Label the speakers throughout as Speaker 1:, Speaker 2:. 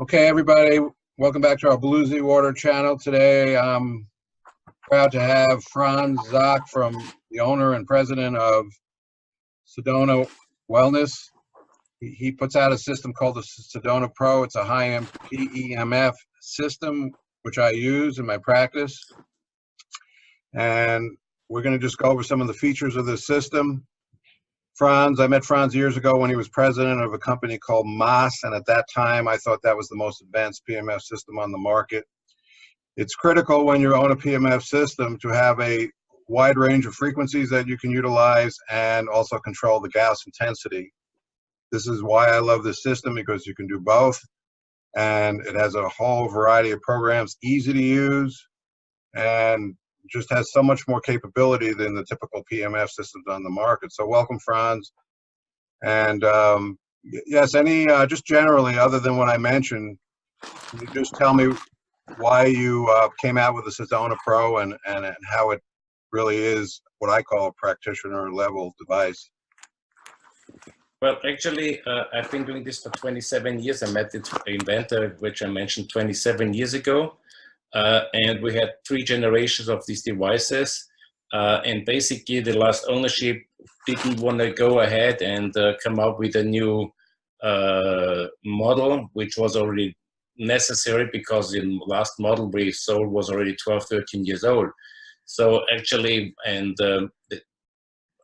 Speaker 1: Okay, everybody, welcome back to our Bluesy Water channel. Today, I'm proud to have Franz Zach, the owner and president of Sedona Wellness. He puts out a system called the Sedona Pro. It's a high-end PEMF system, which I use in my practice. And we're going to just go over some of the features of this system. I met Franz years ago when he was president of a company called Moss, and at that time I thought that was the most advanced PMF system on the market. It's critical when you own a PMF system to have a wide range of frequencies that you can utilize and also control the gauss intensity. This is why I love this system, because you can do both, and it has a whole variety of programs, easy to use, and just has so much more capability than the typical PMF systems on the market. So welcome, Franz. And yes, just generally, other than what I mentioned, can you just tell me why you came out with the Sedona Pro and how it really is what I call a practitioner level device?
Speaker 2: Well, actually, I've been doing this for 27 years. I met the inventor, which I mentioned 27 years ago. And we had 3 generations of these devices. And basically, the last ownership didn't want to go ahead and come up with a new model, which was already necessary because the last model we sold was already 12, 13 years old. So actually, and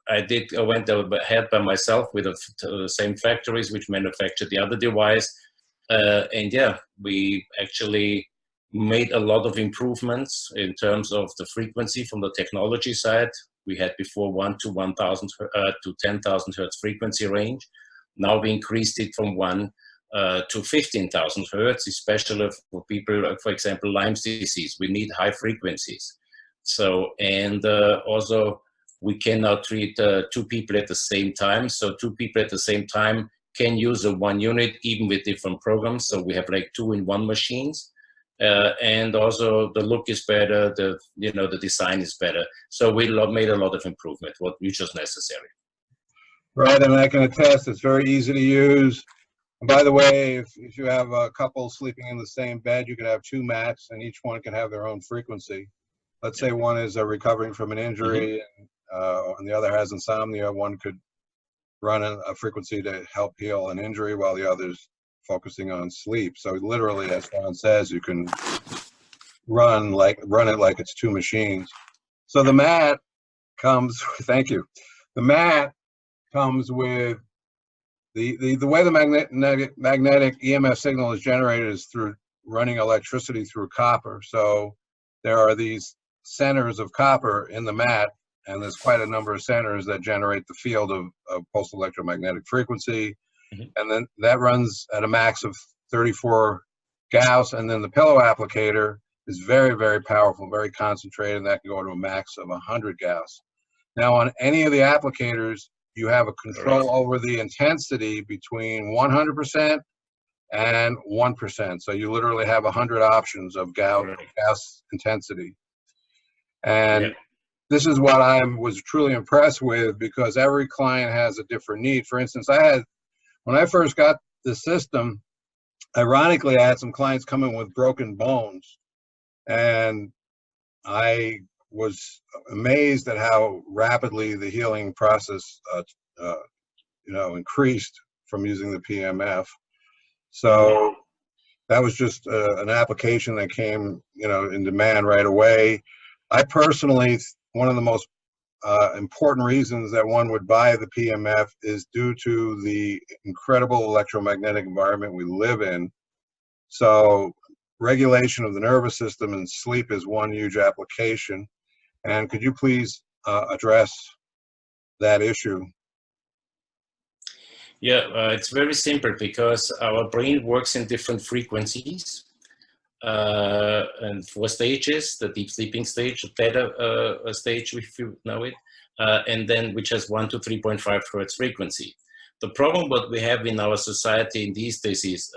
Speaker 2: I went ahead by myself with the same factories which manufactured the other device. And yeah, we actually made a lot of improvements in terms of the frequency from the technology side. We had before 1 to 1,000 to 10,000 hertz frequency range. Now we increased it from 1 to 15,000 hertz, especially for people, for example, Lyme's disease. We need high frequencies. So, and also we cannot treat 2 people at the same time. So 2 people at the same time can use a 1 unit, even with different programs. So we have like 2-in-1 machines. And also the look is better, the design is better. So we made a lot of improvement, which was necessary.
Speaker 1: Right, and I can attest, it's very easy to use. And by the way, if you have a couple sleeping in the same bed, you can have 2 mats, and each one can have their own frequency. Let's say one is recovering from an injury, and the other has insomnia. One could run a frequency to help heal an injury, while the other's focusing on sleep. So literally, as Franz says, you can run it like it's 2 machines. So the mat comes, thank you. The mat comes with the way the magnetic EMF signal is generated is through running electricity through copper. So there are these centers of copper in the mat, and there's quite a number of centers that generate the field of pulse electromagnetic frequency. And then that runs at a max of 34 gauss, and then the pillow applicator is very, very powerful, very concentrated, and that can go to a max of 100 gauss. Now, on any of the applicators, you have a control over the intensity between 100% and 1%. So you literally have 100 options of gauss intensity. And this is what I was truly impressed with, because every client has a different need. For instance, when I first got the system, ironically, I had some clients come in with broken bones, and I was amazed at how rapidly the healing process, increased from using the PMF. So that was just an application that came, in demand right away. I personally, one of the most important reasons that one would buy the PMF is due to the incredible electromagnetic environment we live in. So regulation of the nervous system and sleep is one huge application. And could you please address that issue?
Speaker 2: Yeah, it's very simple, because our brain works in different frequencies. And 4 stages: the deep sleeping stage, the theta stage, if you know it, and then which has 1 to 3.5 hertz frequency. The problem what we have in our society in these days is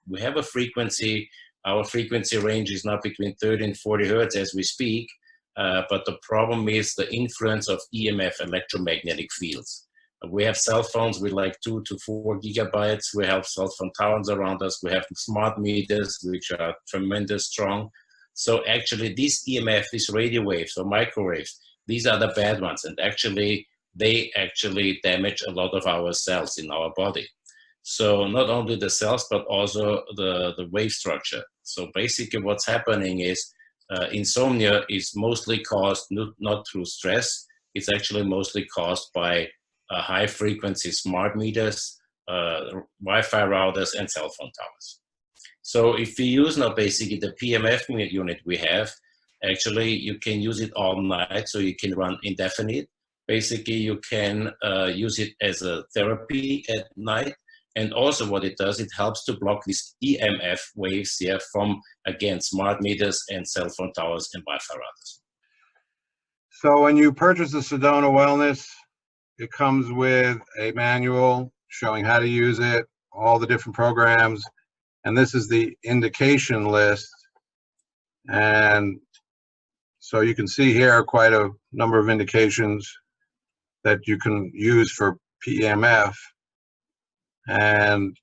Speaker 2: we have a frequency, our frequency range is now between 30 and 40 hertz as we speak, but the problem is the influence of EMF, electromagnetic fields. We have cell phones with like 2 to 4 gigabytes. We have cell phone towers around us. We have smart meters, which are tremendous strong. So actually these EMF, these radio waves or microwaves, these are the bad ones. And actually, they actually damage a lot of our cells in our body. So not only the cells, but also the wave structure. So basically what's happening is insomnia is mostly caused not through stress. It's actually mostly caused by high frequency smart meters, Wi-Fi routers, and cell phone towers. So if we use now basically the PMF unit we have, actually you can use it all night, so you can run indefinite. Basically you can use it as a therapy at night. And also what it does, it helps to block these EMF waves here from, again, smart meters and cell phone towers and Wi-Fi routers.
Speaker 1: So when you purchase the Sedona Wellness, it comes with a manual showing how to use it, all the different programs, and this is the indication list. And so you can see here quite a number of indications that you can use for PEMF, and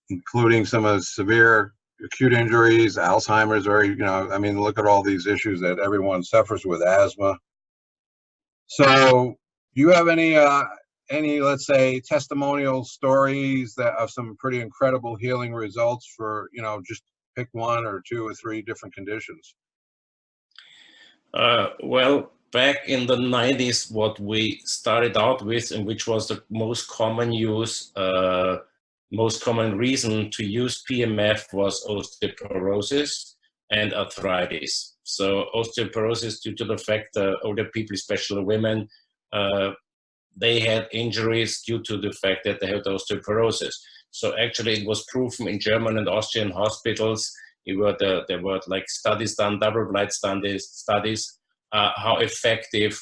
Speaker 1: including some of the severe acute injuries, Alzheimer's, or, you know, I mean, look at all these issues that everyone suffers with, asthma. So do you have any, let's say, testimonial stories that of some pretty incredible healing results for, you know, just pick 1 or 2 or 3 different conditions?
Speaker 2: Well, back in the 90s, what we started out with, and which was the most common use, most common reason to use PMF, was osteoporosis and arthritis. So osteoporosis, due to the fact that older people, especially women, they had injuries due to the fact that they had osteoporosis. So actually it was proven in German and Austrian hospitals. There were like studies done, double-blind studies, how effective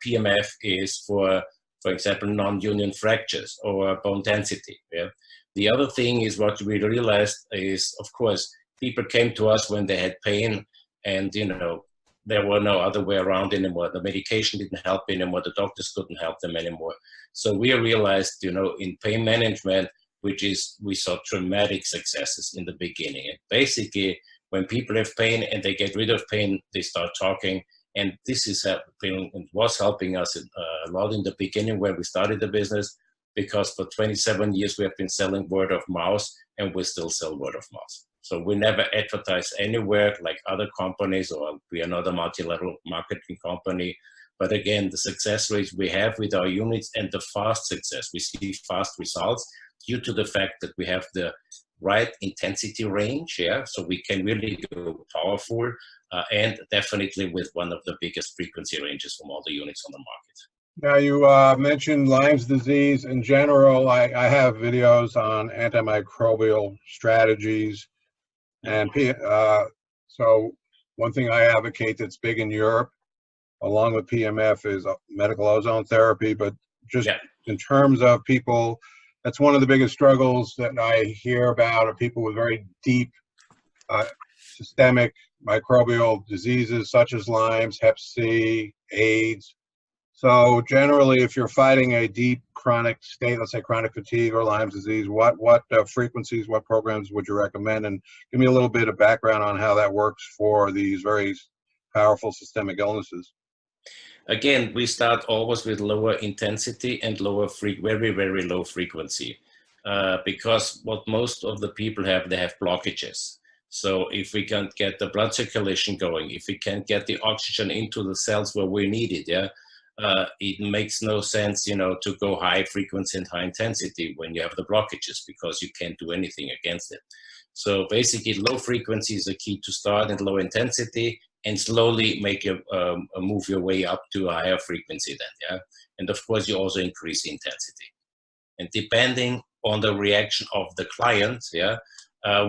Speaker 2: PMF is for example, non-union fractures or bone density. Yeah. The other thing is what we realized is, of course, people came to us when they had pain, and you know there were no other way around anymore. The medication didn't help anymore. The doctors couldn't help them anymore. So we realized, you know, in pain management, we saw dramatic successes in the beginning. And basically, when people have pain and they get rid of pain, they start talking. And this is helping, and was helping us a lot in the beginning when we started the business, because for 27 years we have been selling word of mouth, and we still sell word of mouth. So we never advertise anywhere like other companies, or we are not a multi-level marketing company. But again, the success rates we have with our units and the fast success, we see fast results due to the fact that we have the right intensity range, yeah, so we can really go powerful, and definitely with one of the biggest frequency ranges from all the units on the market.
Speaker 1: Now you mentioned Lyme's disease in general. I have videos on antimicrobial strategies, and so one thing I advocate that's big in Europe, along with PMF, is medical ozone therapy. But just in terms of people, that's one of the biggest struggles that I hear about, are people with very deep systemic microbial diseases such as Lyme's, Hep C, AIDS. So generally, if you're fighting a deep chronic state, let's say chronic fatigue or Lyme's disease, what frequencies, what programs would you recommend? And give me a little bit of background on how that works for these very powerful systemic illnesses.
Speaker 2: Again, we start always with lower intensity and very, very low frequency, because what most of the people have, they have blockages. So if we can't get the blood circulation going, if we can't get the oxygen into the cells where we need it, yeah, it makes no sense, you know, to go high frequency and high intensity when you have the blockages, because you can't do anything against it. So basically, low frequency is the key to start, and low intensity, and slowly make you move your way up to a higher frequency then, yeah? And of course, you also increase the intensity. And depending on the reaction of the client, yeah,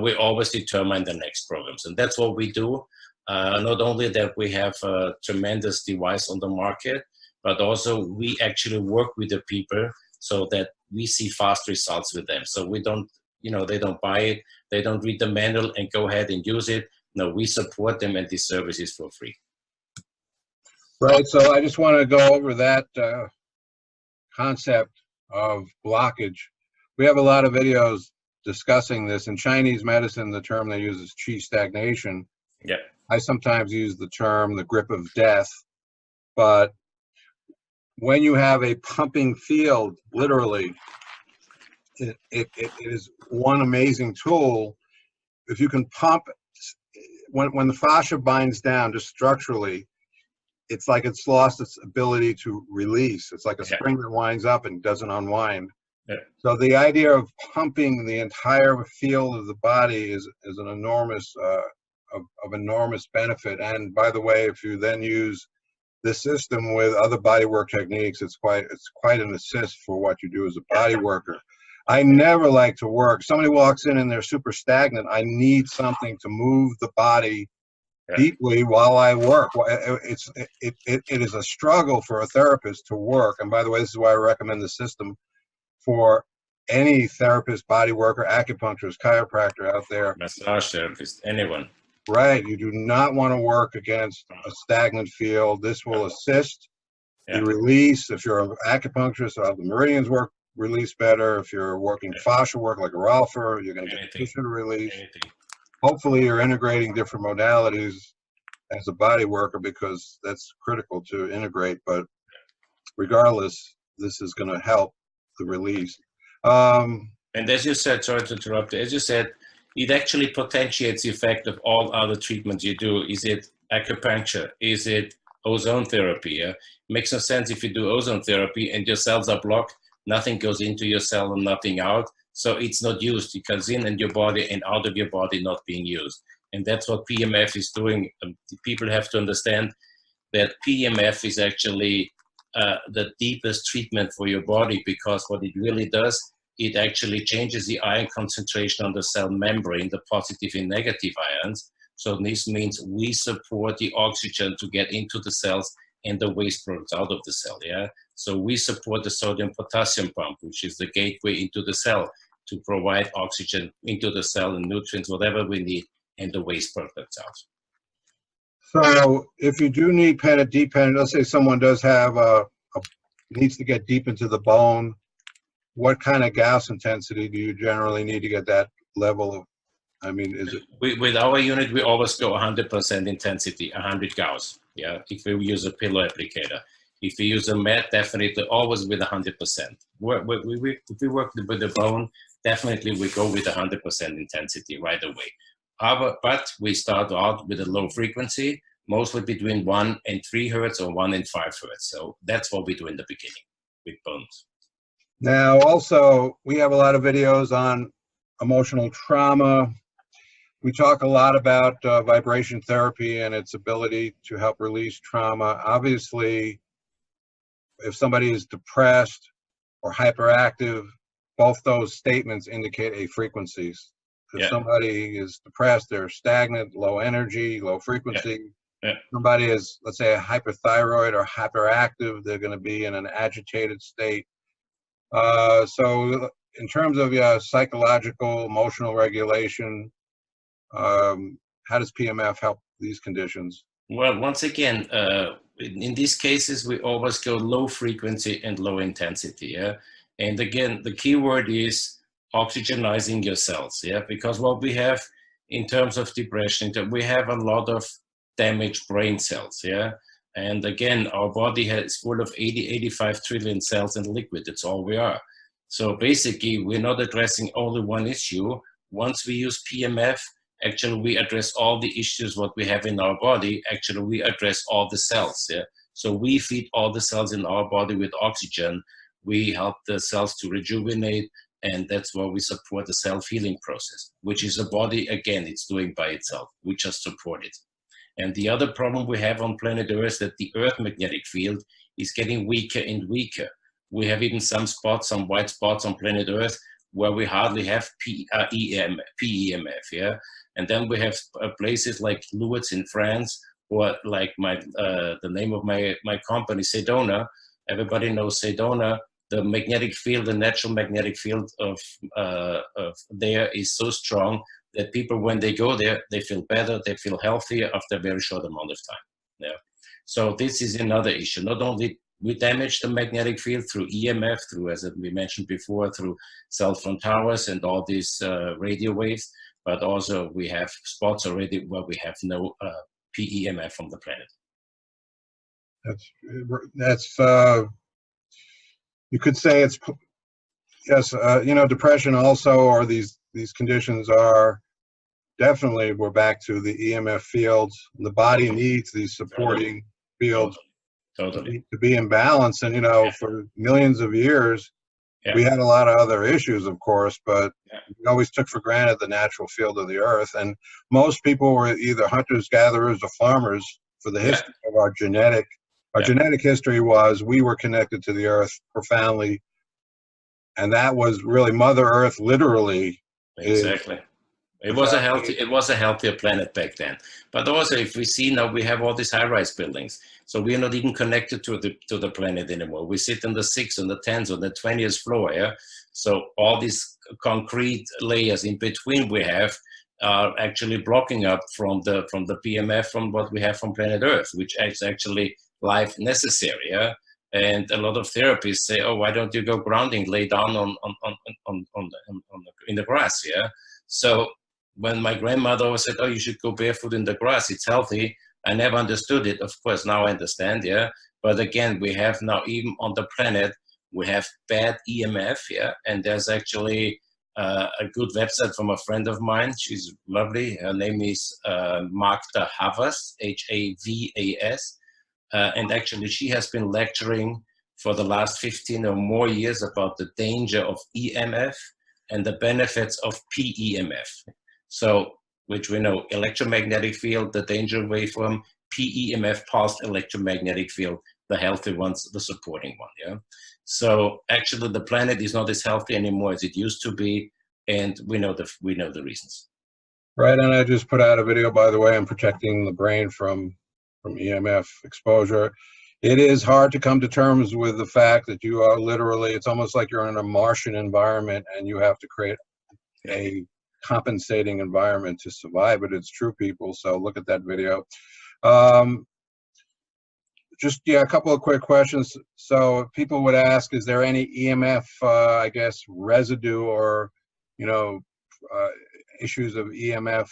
Speaker 2: we always determine the next programs. And that's what we do. Not only that we have a tremendous device on the market, but also we actually work with the people so that we see fast results with them. So we don't, you know, they don't buy it, they don't read the manual and go ahead and use it. No, we support them, and this service is for free.
Speaker 1: Right, so I just want to go over that concept of blockage. We have a lot of videos discussing this. In Chinese medicine, the term they use is qi stagnation.
Speaker 2: Yeah.
Speaker 1: I sometimes use the term the grip of death, but when you have a pumping field, literally, it is one amazing tool. If you can pump, when the fascia binds down just structurally, it's like it's lost its ability to release. It's like a spring that winds up and doesn't unwind.
Speaker 2: Yeah.
Speaker 1: So the idea of pumping the entire field of the body is an enormous of enormous benefit. And by the way, if you then use this system with other bodywork techniques, it's quite an assist for what you do as a body worker. I never like to work. Somebody walks in and they're super stagnant. I need something to move the body deeply while I work. It is a struggle for a therapist to work. And by the way, this is why I recommend the system for any therapist, body worker, acupuncturist, chiropractor out there.
Speaker 2: Massage therapist, anyone.
Speaker 1: Right. You do not want to work against a stagnant field. This will assist the release. If you're an acupuncturist, the meridians work release better. If you're working fascia work like a Ralpher, you're going to get tissue to release. Hopefully you're integrating different modalities as a body worker, because that's critical to integrate. But regardless, this is going to help the release.
Speaker 2: And as you said, sorry to interrupt, as you said, it actually potentiates the effect of all other treatments you do. Is it acupuncture? Is it ozone therapy? Yeah? It makes no sense if you do ozone therapy and your cells are blocked, nothing goes into your cell and nothing out. So it's not used. It comes in and your body and out of your body not being used. And that's what PEMF is doing. People have to understand that PEMF is actually the deepest treatment for your body, because what it really does, it actually changes the ion concentration on the cell membrane, the positive and negative ions. So this means we support the oxygen to get into the cells and the waste products out of the cell, yeah? So we support the sodium-potassium pump, which is the gateway into the cell to provide oxygen into the cell and nutrients, whatever we need, and the waste products out.
Speaker 1: So if you do need deep penetrate, let's say someone does have needs to get deep into the bone, what kind of gas intensity do you generally need to get that level of, I mean, is it?
Speaker 2: With our unit, we always go 100% intensity, 100 gauss, yeah, if we use a pillow applicator. If we use a mat, definitely always with 100%. If we work with the bone, definitely we go with 100% intensity right away. But we start out with a low frequency, mostly between 1 and 3 hertz or 1 and 5 hertz. So that's what we do in the beginning with bones.
Speaker 1: Now, also, we have a lot of videos on emotional trauma. We talk a lot about vibration therapy and its ability to help release trauma. Obviously, if somebody is depressed or hyperactive, both those statements indicate a frequency. If somebody is depressed, they're stagnant, low energy, low frequency. Somebody is, let's say, a hyperthyroid or hyperactive, they're going to be in an agitated state. So in terms of psychological, emotional regulation, how does PEMF help these conditions?
Speaker 2: Well, once again, in these cases, we always go low frequency and low intensity. Yeah? And again, the key word is oxygenizing your cells. Yeah, because what we have in terms of depression, we have a lot of damaged brain cells. Yeah. And again, our body is full of 85 trillion cells in liquid. That's all we are. So basically, we're not addressing only one issue. Once we use PEMF, actually, we address all the issues what we have in our body. Actually, we address all the cells. Yeah? So we feed all the cells in our body with oxygen. We help the cells to rejuvenate, and that's why we support the self-healing process, which is the body, again, it's doing by itself. We just support it. And the other problem we have on planet Earth is that the Earth magnetic field is getting weaker and weaker. We have even some spots, some white spots on planet Earth where we hardly have PEMF, yeah? And then we have places like Lourdes in France, or like the name of my company, Sedona. Everybody knows Sedona. The magnetic field, the natural magnetic field of there is so strong that people, when they go there, they feel better, they feel healthier after a very short amount of time. Yeah. So this is another issue. Not only we damage the magnetic field through EMF, through, as we mentioned before, through cell phone towers and all these radio waves. But also we have spots already where we have no PEMF from the planet.
Speaker 1: That's you could say it's, yes, you know, depression also, or these conditions are definitely, we're back to the EMF fields. The body needs these supporting fields
Speaker 2: Totally.
Speaker 1: to be in balance. And, you know, for millions of years, we had a lot of other issues, of course, but we always took for granted the natural field of the earth. And most people were either hunters, gatherers, or farmers for the history of our genetic. Our genetic history was we were connected to the earth profoundly. And that was really Mother Earth, literally.
Speaker 2: Exactly. It was a healthier planet back then. But also, if we see now, we have all these high-rise buildings, so we are not even connected to the planet anymore. We sit on the 6th, on the 10th, on the 20th floor. Yeah. So all these concrete layers in between we have are actually blocking up from the PMF from what we have from planet Earth, which is actually life necessary. Yeah. And a lot of therapists say, "Oh, why don't you go grounding, lay down in the grass?" Yeah. So when my grandmother always said, "Oh, you should go barefoot in the grass, it's healthy," I never understood it. Of course, now I understand, yeah. But again, we have now, even on the planet, we have bad EMF, yeah. And there's actually a good website from a friend of mine. She's lovely. Her name is Magda Havas, Havas. And actually, she has been lecturing for the last 15 or more years about the danger of EMF and the benefits of PEMF. So, which we know, electromagnetic field, the danger waveform, PEMF, pulsed electromagnetic field, the healthy ones, the supporting one, yeah? So actually the planet is not as healthy anymore as it used to be, and we know the reasons.
Speaker 1: Right, and I just put out a video, by the way, on protecting the brain from EMF exposure. It is hard to come to terms with the fact that you are literally, it's almost like you're in a Martian environment and you have to create a compensating environment to survive, but it's true, people. So look at that video. Just, a couple of quick questions. So people would ask, is there any EMF, I guess, residue or, issues of EMF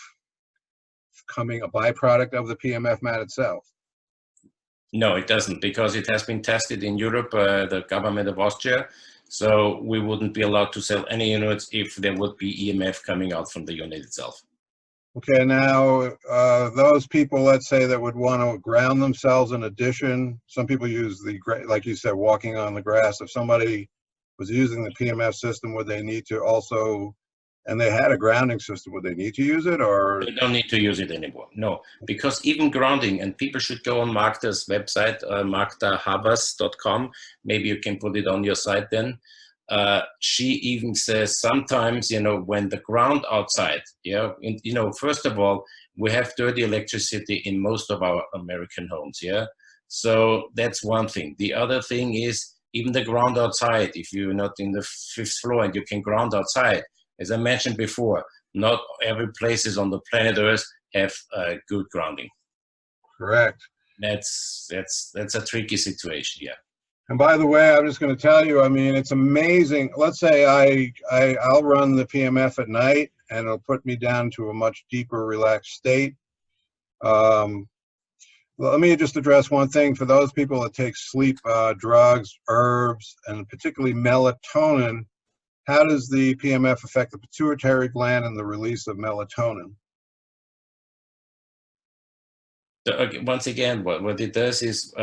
Speaker 1: coming a byproduct of the PMF mat itself?
Speaker 2: No, it doesn't, because it has been tested in Europe, the government of Austria. So we wouldn't be allowed to sell any units if there would be EMF coming out from the unit itself.
Speaker 1: Okay, now those people, let's say, that would want to ground themselves in addition, some people use like you said, walking on the grass. If somebody was using the PMF system, would they need to also, and they had a grounding system, would they need to use it, or?
Speaker 2: They don't need to use it anymore, no. Because even grounding, and people should go on Magda's website, magdahavas.com. Maybe you can put it on your site then. She even says sometimes, when the ground outside, first of all, we have dirty electricity in most of our American homes, yeah? So that's one thing. The other thing is, even the ground outside, if you're not in the 5th floor and you can ground outside, as I mentioned before, not every places on the planet Earth have good grounding.
Speaker 1: Correct.
Speaker 2: That's a tricky situation, yeah.
Speaker 1: And by the way, I'm just going to tell you, I mean, it's amazing. Let's say I'll run the PMF at night, and it'll put me down to a much deeper, relaxed state. Let me just address one thing. For those people that take sleep drugs, herbs, and particularly melatonin, how does the PMF affect the pituitary gland and the release of melatonin?
Speaker 2: Once again, what it does is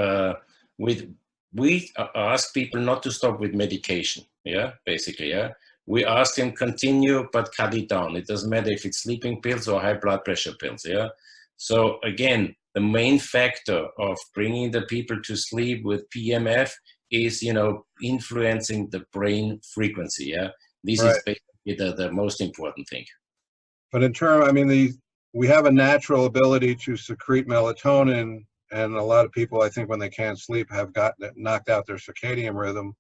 Speaker 2: we ask people not to stop with medication, yeah, basically, yeah. We ask them continue, but cut it down. It doesn't matter if it's sleeping pills or high blood pressure pills, yeah. So again, the main factor of bringing the people to sleep with PMF is, influencing the brain frequency, yeah. This is basically the most important thing.
Speaker 1: But in turn, I mean, we have a natural ability to secrete melatonin, and a lot of people, I think, when they can't sleep, have knocked out their circadian rhythm.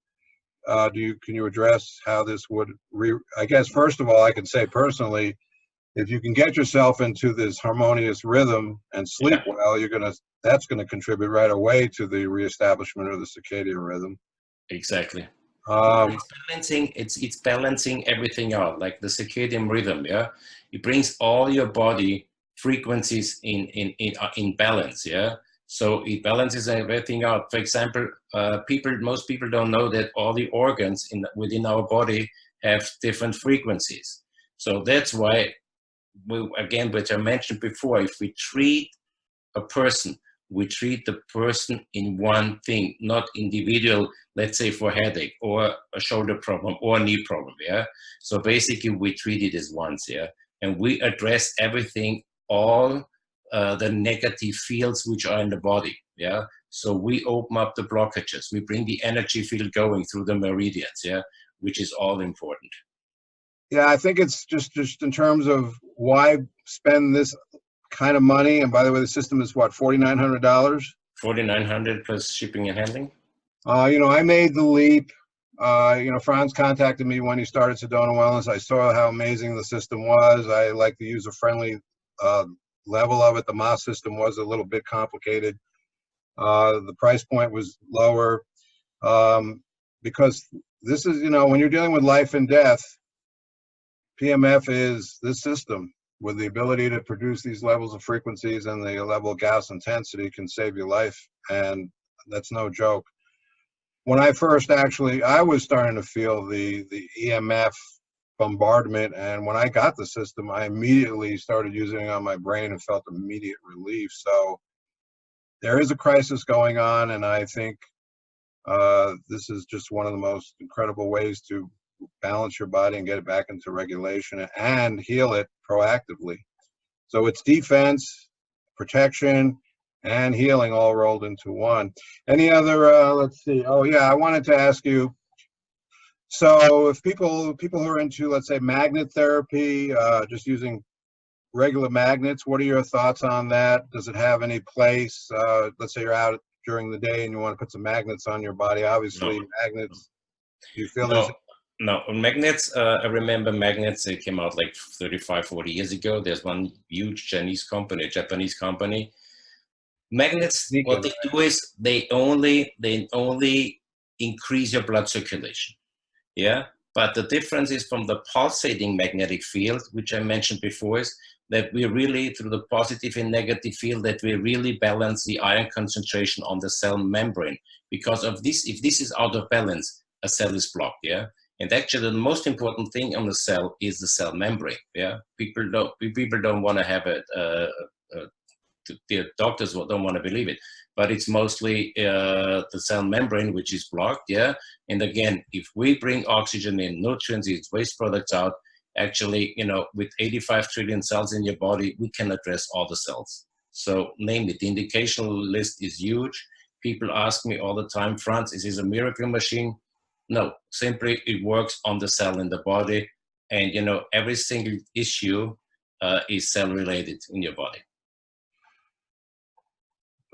Speaker 1: Can you address how this would, I guess, first of all, I can say personally, if you can get yourself into this harmonious rhythm and sleep well, that's gonna contribute right away to the reestablishment of the circadian rhythm.
Speaker 2: Exactly.
Speaker 1: Um,
Speaker 2: It's balancing everything out, like the circadian rhythm. Yeah, it brings all your body frequencies in balance. Yeah, so it balances everything out. For example, most people don't know that all the organs within our body have different frequencies. So that's why again, which I mentioned before, if we treat a person, we treat the person in one thing, not individual, let's say for headache or a shoulder problem or a knee problem, yeah? So basically we treat it as once, yeah? And we address everything, all the negative fields which are in the body, yeah? So we open up the blockages, we bring the energy field going through the meridians, yeah? Which is all important.
Speaker 1: yeah, I think it's just in terms of why spend this kind of money. And by the way, the system is what, $4,900?
Speaker 2: $4,900 plus shipping and handling.
Speaker 1: I made the leap. Franz contacted me when he started Sedona Wellness. I saw how amazing the system was. I like the user-friendly level of it. The MOS system was a little bit complicated. The price point was lower because this is, when you're dealing with life and death, PMF is this system with the ability to produce these levels of frequencies, and the level of Gauss intensity can save your life, and that's no joke. When I first I was starting to feel the EMF bombardment, and when I got the system, I immediately started using it on my brain and felt immediate relief. So there is a crisis going on, and I think this is just one of the most incredible ways to balance your body and get it back into regulation and heal it proactively. So it's defense, protection, and healing all rolled into one. Any other, let's see. Oh yeah, I wanted to ask you, so if people who are into, let's say, magnet therapy, just using regular magnets, what are your thoughts on that? Does it have any place? Let's say you're out during the day and you want to put some magnets on your body. Obviously, magnets, do you feel there's...
Speaker 2: No, magnets, I remember magnets, they came out like 35, 40 years ago. There's one huge Japanese company. Magnets, what they do is they only increase your blood circulation, yeah? But the difference is from the pulsating magnetic field, which I mentioned before, is that we really, through the positive and negative field, that we really balance the ion concentration on the cell membrane. Because of this, if this is out of balance, a cell is blocked, yeah? And actually, the most important thing on the cell is the cell membrane. Yeah, people don't want to have it. The doctors don't want to believe it, but it's mostly the cell membrane which is blocked. Yeah, and again, if we bring oxygen in, nutrients, its waste products out, actually, with 85 trillion cells in your body, we can address all the cells. So, namely, the indication list is huge. People ask me all the time, Franz, is this a miracle machine? No, simply it works on the cell in the body, and every single issue is cell related in your body.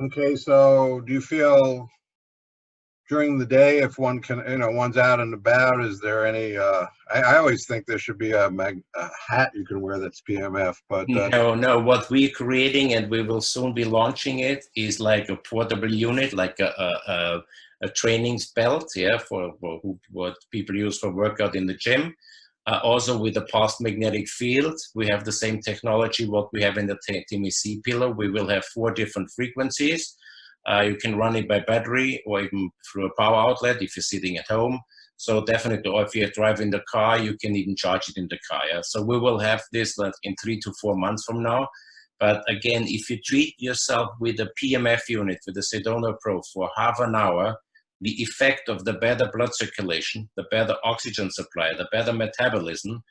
Speaker 1: Okay, so do you feel during the day, if one can, one's out and about, is there any, I always think there should be a hat you can wear that's PMF, but...
Speaker 2: No, what we're creating, and we will soon be launching it, is like a portable unit, like a training belt, yeah, for what people use for workout in the gym. Also with the pulsed magnetic field, we have the same technology what we have in the TMEC pillow. We will have 4 different frequencies. You can run it by battery or even through a power outlet if you're sitting at home. So definitely, or if you're driving the car, you can even charge it in the car. Yeah? So we will have this in 3 to 4 months from now. But again, if you treat yourself with a PMF unit, with the Sedona Pro for half an hour, the effect of the better blood circulation, the better oxygen supply, the better metabolism,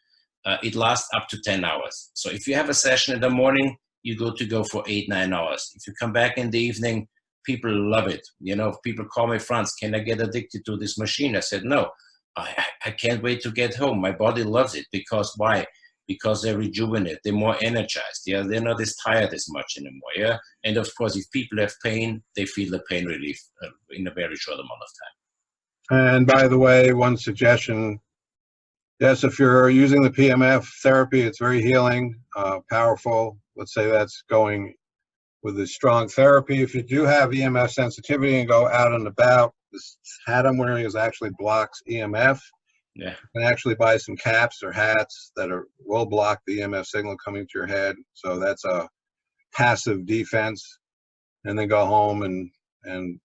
Speaker 2: it lasts up to 10 hours. So if you have a session in the morning, you go for 8-9 hours. If you come back in the evening, people love it. If people call me, Franz, can I get addicted to this machine? I said, no, I can't wait to get home. My body loves it. Because why? Because they're rejuvenated, they're more energized. Yeah, they're not as tired as much anymore. Yeah, and of course, if people have pain, they feel the pain relief in a very short amount of time.
Speaker 1: And by the way, one suggestion: Yes, if you're using the PMF therapy, it's very healing, powerful. Let's say that's going with a strong therapy. If you do have EMF sensitivity and go out and about, this hat I'm wearing is actually blocks EMF.
Speaker 2: Yeah.
Speaker 1: You can actually buy some caps or hats that will block the EMF signal coming to your head. So that's a passive defense. And then go home and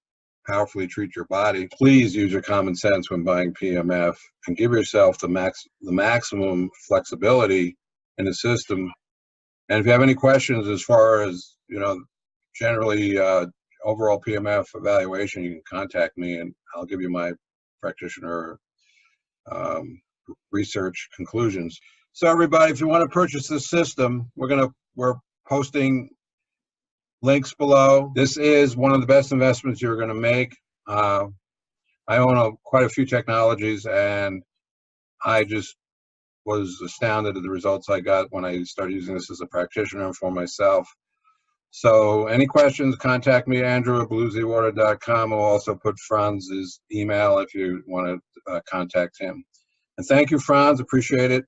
Speaker 1: powerfully treat your body. Please use your common sense when buying PMF and give yourself the maximum flexibility in the system. And if you have any questions as far as, generally overall PMF evaluation, you can contact me and I'll give you my practitioner research conclusions. So everybody, if you want to purchase this system, we're posting links below. This is one of the best investments you're going to make. I own quite a few technologies, and I just was astounded at the results I got when I started using this as a practitioner and for myself. So any questions, contact me, Andrew at blueseawater.com. I'll also put Franz's email if you want to contact him. And thank you, Franz. Appreciate it.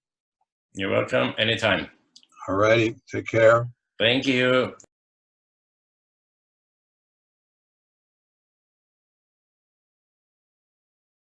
Speaker 2: You're welcome. Anytime.
Speaker 1: All righty. Take care.
Speaker 2: Thank you.